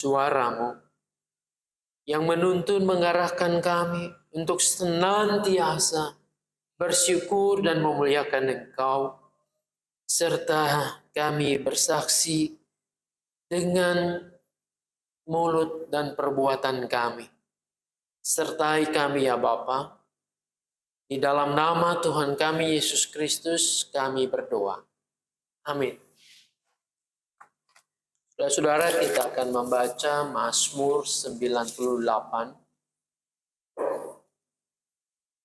suara-Mu yang menuntun mengarahkan kami untuk senantiasa bersyukur dan memuliakan Engkau, serta kami bersaksi dengan mulut dan perbuatan kami. Sertai kami ya Bapa, di dalam nama Tuhan kami Yesus Kristus kami berdoa. Amin. Saudara, kita akan membaca Mazmur 98.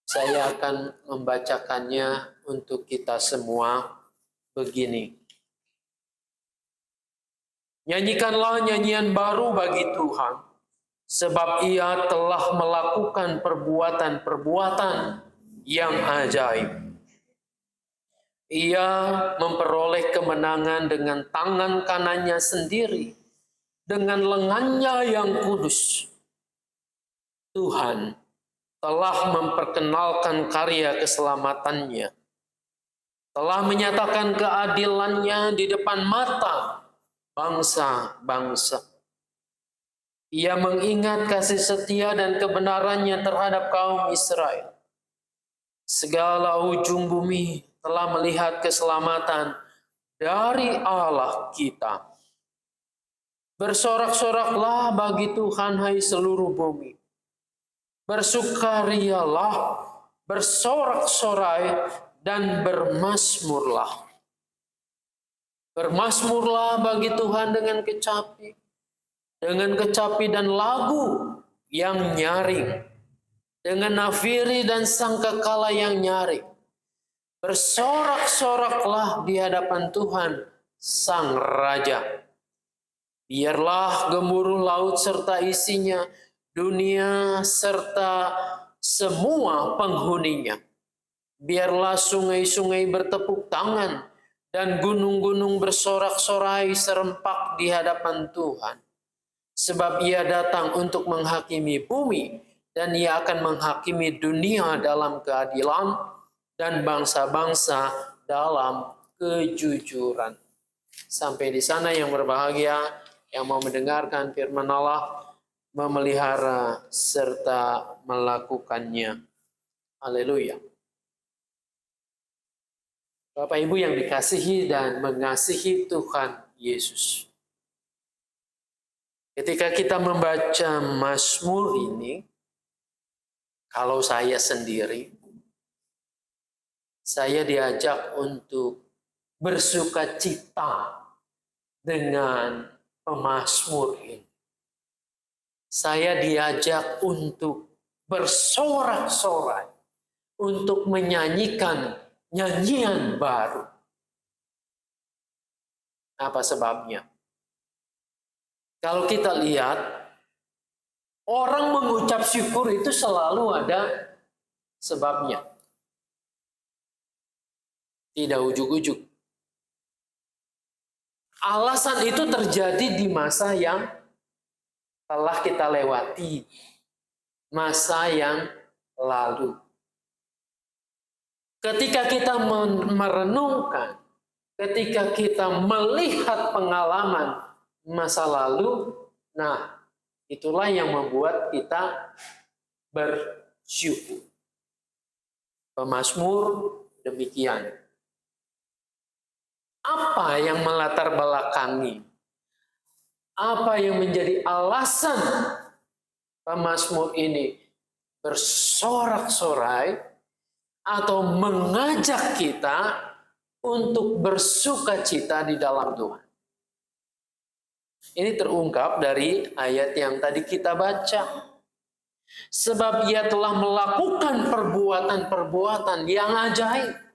Saya akan membacakannya untuk kita semua begini. Nyanyikanlah nyanyian baru bagi Tuhan, sebab Ia telah melakukan perbuatan-perbuatan yang ajaib. Ia memperoleh kemenangan dengan tangan kanannya sendiri, dengan lengannya yang kudus. Tuhan telah memperkenalkan karya keselamatannya, telah menyatakan keadilannya di depan mata bangsa-bangsa. Ia mengingat kasih setia dan kebenarannya terhadap kaum Israel. Segala ujung bumi telah melihat keselamatan dari Allah kita. Bersorak-soraklah bagi Tuhan, hai seluruh bumi. Bersukarialah, bersorak-sorai, dan bermasmurlah. Bermasmurlah bagi Tuhan dengan kecapi dan lagu yang nyaring, dengan nafiri dan sangkakala yang nyaring. Bersorak-soraklah di hadapan Tuhan Sang Raja. Biarlah gemuruh laut serta isinya, dunia serta semua penghuninya. Biarlah sungai-sungai bertepuk tangan dan gunung-gunung bersorak-sorai serempak di hadapan Tuhan. Sebab Ia datang untuk menghakimi bumi, dan Ia akan menghakimi dunia dalam keadilan dan bangsa-bangsa dalam kejujuran. Sampai di sana yang berbahagia, yang mau mendengarkan firman Allah, memelihara serta melakukannya. Haleluya. Bapak Ibu yang dikasihi dan mengasihi Tuhan Yesus. Ketika kita membaca Mazmur ini, kalau saya sendiri, saya diajak untuk bersuka cita dengan pemazmur ini. Saya diajak untuk bersorak-sorai, untuk menyanyikan nyanyian baru. Apa sebabnya? Kalau kita lihat, orang mengucap syukur itu selalu ada sebabnya. Tidak ujuk-ujuk. Alasan itu terjadi di masa yang telah kita lewati, masa yang lalu. Ketika kita merenungkan, ketika kita melihat pengalaman masa lalu, nah itulah yang membuat kita bersyukur. Pemazmur demikian. Apa yang melatar belakangi? Apa yang menjadi alasan pemazmur ini bersorak-sorai atau mengajak kita untuk bersuka cita di dalam Tuhan? Ini terungkap dari ayat yang tadi kita baca. Sebab Ia telah melakukan perbuatan-perbuatan yang ajaib.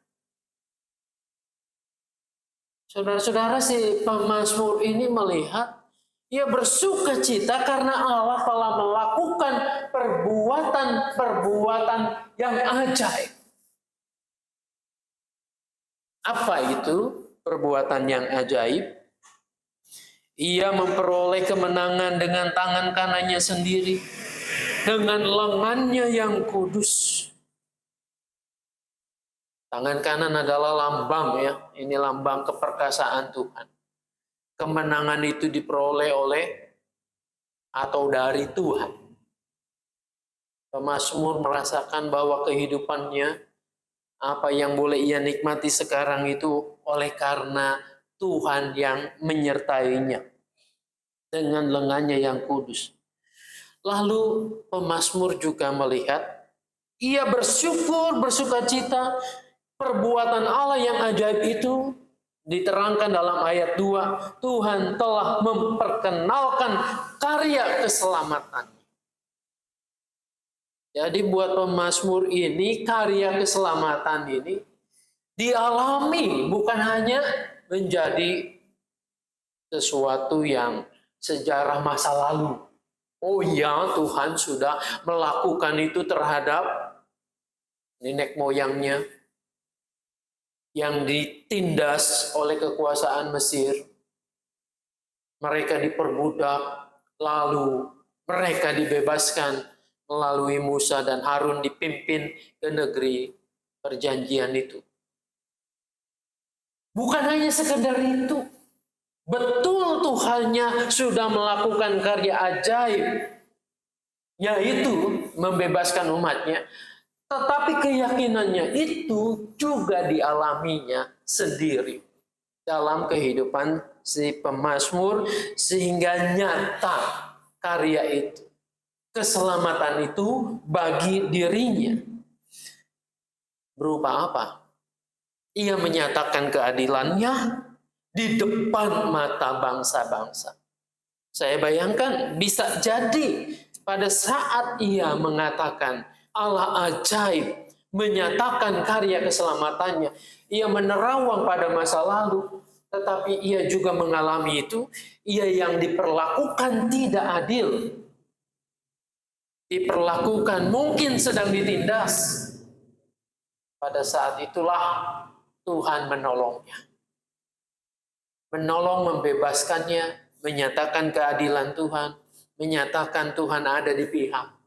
Saudara-saudara, si pemazmur ini melihat, ia bersuka cita karena Allah telah melakukan perbuatan-perbuatan yang ajaib. Apa itu perbuatan yang ajaib? Ia memperoleh kemenangan dengan tangan kanannya sendiri, dengan lengannya yang kudus. Tangan kanan adalah lambang, ya. Ini lambang keperkasaan Tuhan. Kemenangan itu diperoleh oleh atau dari Tuhan. Pemazmur merasakan bahwa kehidupannya, apa yang boleh ia nikmati sekarang itu oleh karena Tuhan yang menyertainya dengan lengannya yang kudus. Lalu pemazmur juga melihat, ia bersyukur, bersukacita, perbuatan Allah yang ajaib itu diterangkan dalam ayat 2. Tuhan telah memperkenalkan karya keselamatan. Jadi buat pemazmur ini, karya keselamatan ini dialami, bukan hanya menjadi sesuatu yang sejarah masa lalu. Oh ya, Tuhan sudah melakukan itu terhadap nenek moyangnya yang ditindas oleh kekuasaan Mesir. Mereka diperbudak, lalu mereka dibebaskan melalui Musa dan Harun, dipimpin ke negeri perjanjian itu. Bukan hanya sekedar itu. Betul Tuhannya sudah melakukan karya ajaib, yaitu membebaskan umatnya. Tetapi keyakinannya itu juga dialaminya sendiri dalam kehidupan si pemazmur, sehingga nyata karya itu, keselamatan itu bagi dirinya. Berupa apa? Ia menyatakan keadilannya di depan mata bangsa-bangsa. Saya bayangkan bisa jadi pada saat ia mengatakan Allah ajaib, menyatakan karya keselamatannya, ia menerawang pada masa lalu, tetapi ia juga mengalami itu, ia yang diperlakukan tidak adil, diperlakukan mungkin sedang ditindas. Pada saat itulah Tuhan menolongnya. Menolong, membebaskannya, menyatakan keadilan Tuhan, menyatakan Tuhan ada di pihak.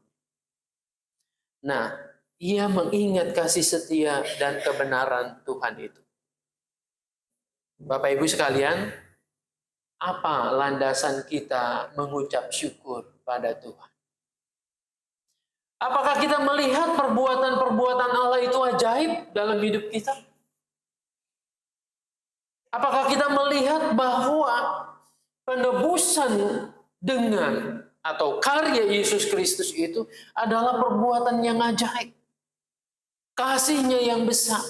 Nah, ia mengingat kasih setia dan kebenaran Tuhan itu. Bapak Ibu sekalian, apa landasan kita mengucap syukur pada Tuhan? Apakah kita melihat perbuatan-perbuatan Allah itu ajaib dalam hidup kita? Apakah kita melihat bahwa penebusan dengan atau karya Yesus Kristus itu adalah perbuatan yang ajaib? Kasihnya yang besar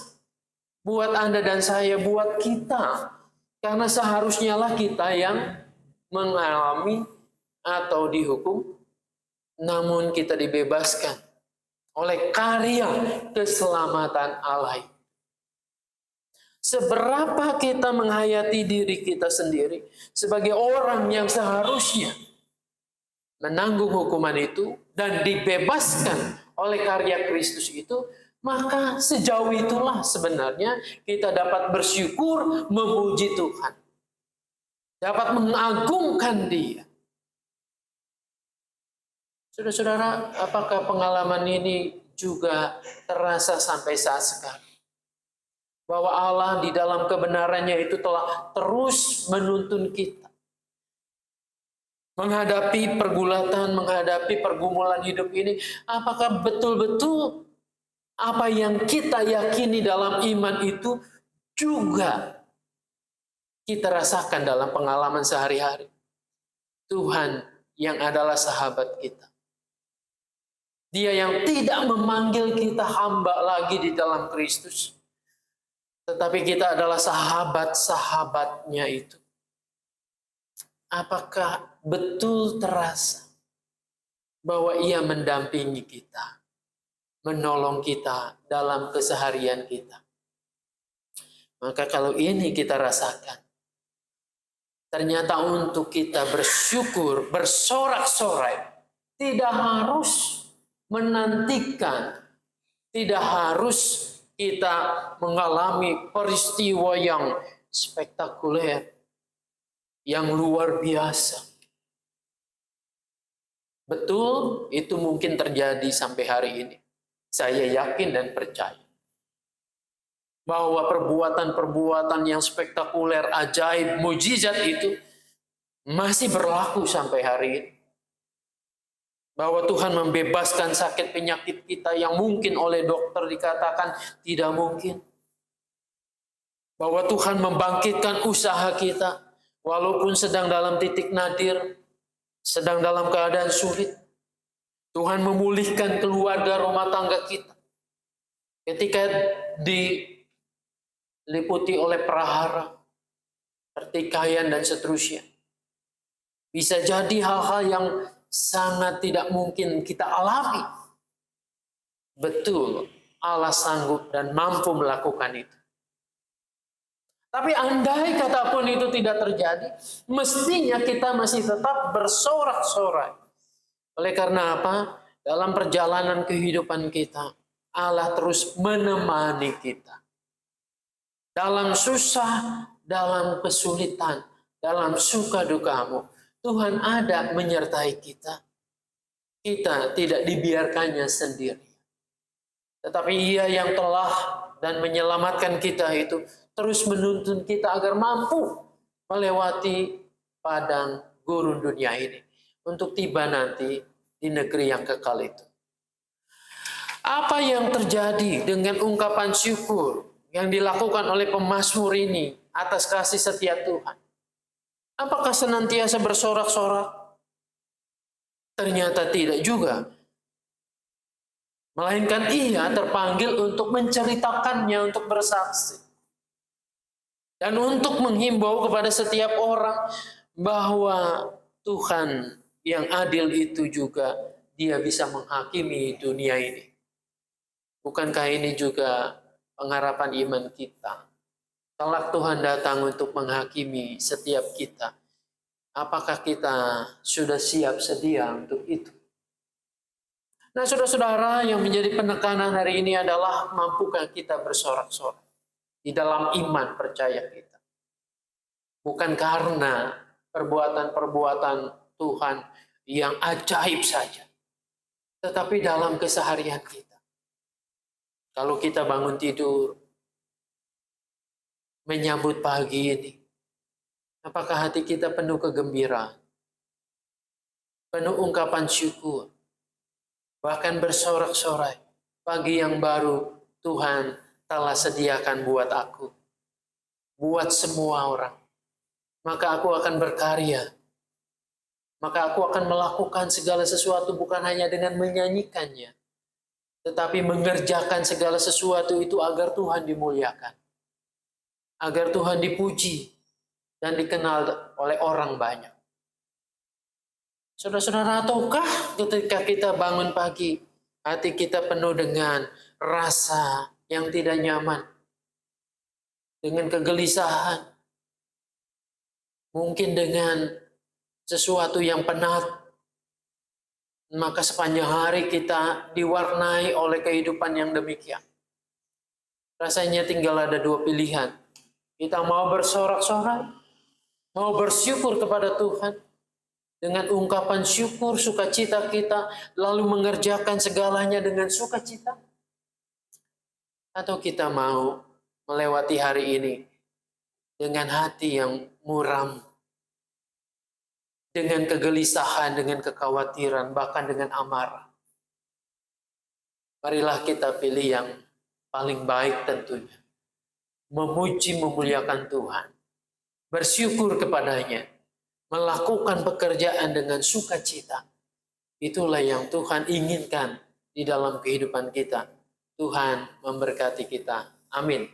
buat Anda dan saya, buat kita. Karena seharusnya lah kita yang mengalami atau dihukum, namun kita dibebaskan oleh karya keselamatan Allah. Seberapa kita menghayati diri kita sendiri sebagai orang yang seharusnya menanggung hukuman itu dan dibebaskan oleh karya Kristus itu, maka sejauh itulah sebenarnya kita dapat bersyukur, memuji Tuhan, dapat mengagungkan Dia. Saudara-saudara, apakah pengalaman ini juga terasa sampai saat sekarang? Bahwa Allah di dalam kebenarannya itu telah terus menuntun kita menghadapi pergulatan, menghadapi pergumulan hidup ini. Apakah betul-betul apa yang kita yakini dalam iman itu juga kita rasakan dalam pengalaman sehari-hari? Tuhan yang adalah sahabat kita, Dia yang tidak memanggil kita hamba lagi di dalam Kristus, tetapi kita adalah sahabat-sahabatnya itu. Apakah betul terasa bahwa Ia mendampingi kita, menolong kita dalam keseharian kita? Maka kalau ini kita rasakan, ternyata untuk kita bersyukur, bersorak-sorai, tidak harus menantikan, tidak harus kita mengalami peristiwa yang spektakuler, yang luar biasa. Betul, itu mungkin terjadi sampai hari ini. Saya yakin dan percaya bahwa perbuatan-perbuatan yang spektakuler, ajaib, mujizat itu masih berlaku sampai hari ini. Bahwa Tuhan membebaskan sakit penyakit kita yang mungkin oleh dokter dikatakan tidak mungkin. Bahwa Tuhan membangkitkan usaha kita walaupun sedang dalam titik nadir, sedang dalam keadaan sulit. Tuhan memulihkan keluarga rumah tangga kita. Ketika diliputi oleh prahara, pertikaian dan seterusnya. Bisa jadi hal-hal yang sangat tidak mungkin kita alami. Betul, Allah sanggup dan mampu melakukan itu. Tapi andai kata pun itu tidak terjadi, mestinya kita masih tetap bersorak-sorai. Oleh karena apa? Dalam perjalanan kehidupan kita, Allah terus menemani kita. Dalam susah, dalam kesulitan, dalam suka dukamu, Tuhan ada menyertai kita. Kita tidak dibiarkannya sendiri. Tetapi Ia yang telah dan menyelamatkan kita itu terus menuntun kita agar mampu melewati padang gurun dunia ini untuk tiba nanti di negeri yang kekal itu. Apa yang terjadi dengan ungkapan syukur yang dilakukan oleh pemazmur ini atas kasih setia Tuhan? Apakah senantiasa bersorak-sorak? Ternyata tidak juga. Melainkan ia terpanggil untuk menceritakannya, untuk bersaksi. Dan untuk menghimbau kepada setiap orang bahwa Tuhan yang adil itu juga Dia bisa menghakimi dunia ini. Bukankah ini juga pengharapan iman kita? Kelak Tuhan datang untuk menghakimi setiap kita. Apakah kita sudah siap sedia untuk itu? Nah, saudara-saudara, yang menjadi penekanan hari ini adalah mampukah kita bersorak-sorak di dalam iman percaya kita. Bukan karena perbuatan-perbuatan Tuhan yang ajaib saja, tetapi dalam keseharian kita. Kalau kita bangun tidur, menyambut pagi ini, apakah hati kita penuh kegembiraan, penuh ungkapan syukur, bahkan bersorak-sorai, pagi yang baru Tuhan telah sediakan buat aku, buat semua orang. Maka aku akan berkarya, maka aku akan melakukan segala sesuatu bukan hanya dengan menyanyikannya, tetapi mengerjakan segala sesuatu itu agar Tuhan dimuliakan, agar Tuhan dipuji dan dikenal oleh orang banyak. Saudara-saudara, tahukah ketika kita bangun pagi, hati kita penuh dengan rasa yang tidak nyaman, dengan kegelisahan, mungkin dengan sesuatu yang penat, maka sepanjang hari kita diwarnai oleh kehidupan yang demikian. Rasanya tinggal ada dua pilihan. Kita mau bersorak-sorai, mau bersyukur kepada Tuhan, dengan ungkapan syukur, sukacita kita, lalu mengerjakan segalanya dengan sukacita. Atau kita mau melewati hari ini dengan hati yang muram, dengan kegelisahan, dengan kekhawatiran, bahkan dengan amarah. Marilah kita pilih yang paling baik tentunya. Memuji, memuliakan Tuhan, bersyukur kepadanya, melakukan pekerjaan dengan sukacita. Itulah yang Tuhan inginkan di dalam kehidupan kita. Tuhan memberkati kita. Amin.